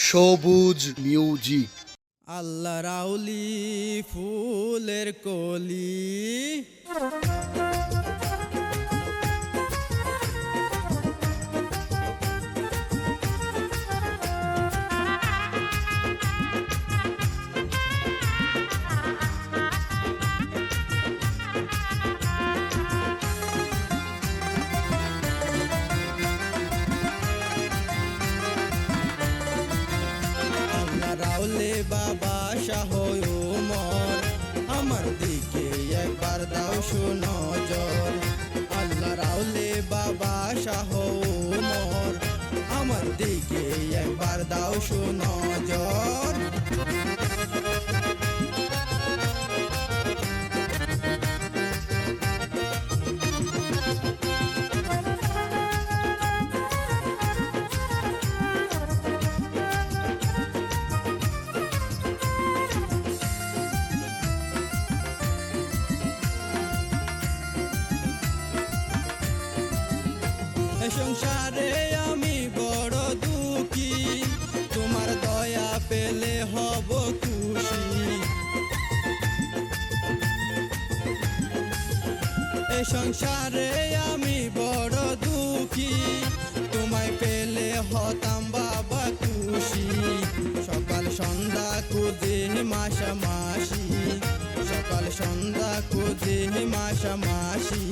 সবুজ মিউজিক। আল্লাহ রাউলি ফুলের কলি, রাউলে বাবা শাহ ওমর, আমার দিকে একবার দাও সুনজর। আল্লাহ রাউলে বাবা শাহ ওমর, আমার দিকে একবার দাও সুনজর। সংসারে আমি বড় দুঃখী, তোমার দয়া পেলে হব খুশি। এই সংসারে আমি বড় দুঃখী, তোমায় পেলে হতাম বাবা খুশি। সকাল সন্ধ্যা খুঁজে মাসামাসি, সকাল সন্ধ্যা খুঁজে মাসামাসি,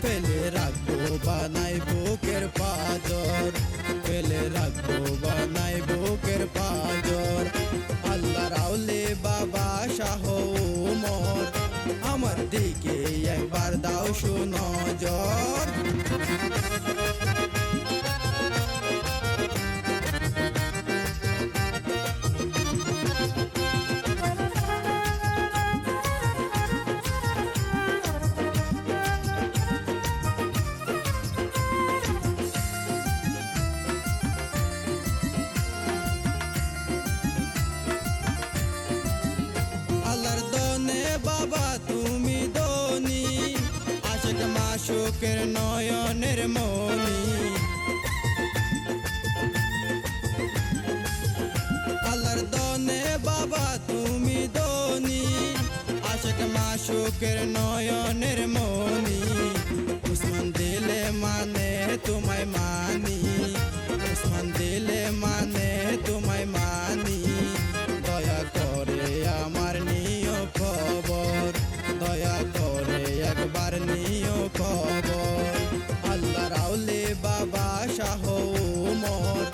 ফেলে রাখবো বানাই বুকের পাজর, ফেলে রাখবো বানাই বুকের পাজর। আল্লাহ রাউলে বাবা শাহ ওমর, আমার দিকে একবার দাও সুনজর। বাবা তুমি দনি, আশিক মাশুকের নয়নের মনি। আল্লাহর দনে বাবা তুমি দনি, আশিক মাশুকের নয়নের মনি। উসমান দিলে মানে তোমায় মানি, উসমান দিলে মানে তোমায় মানি। দয়া করে আমার নিও খবর, দয়া করে একবার নিও খবর। আল্লাহ রাউলে বাবা শাহ ওমর,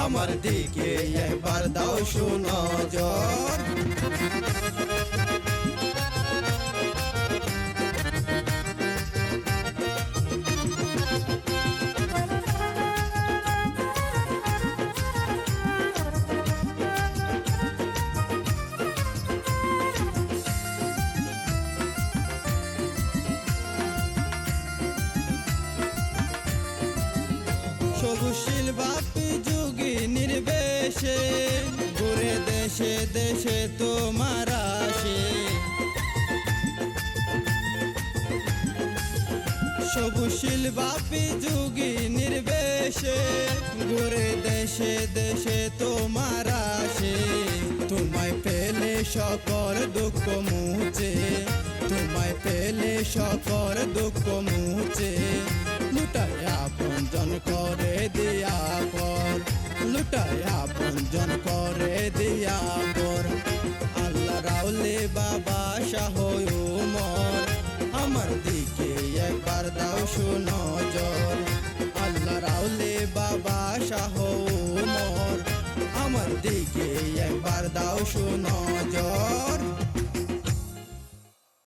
আমার দিকে একবার দাও সুনজর। সবুশীল বাপি যুগী নির্বেশে, ঘুরে দেশে দেশে তোমার আসে। সবুশীল বাপি যুগী নির্বেশে, ঘুরে দেশে দেশে তোমার আসে। তোমায় পেলে সকল দুঃখ মুছে, তোমায় পেলে সকল দুঃখ মুছে। লুটায় আপনজন করে দিয়া পর, লুটায় আপনজন করে দিয়া পর। আল্লাহ রাউলে বাবা শাহ ওমর, আমার দিকে একবার দাও সুনজর। আল্লাহ রাউলে বাবা শাহ ওমর, আমার দিকে একবার দাও সুনজর।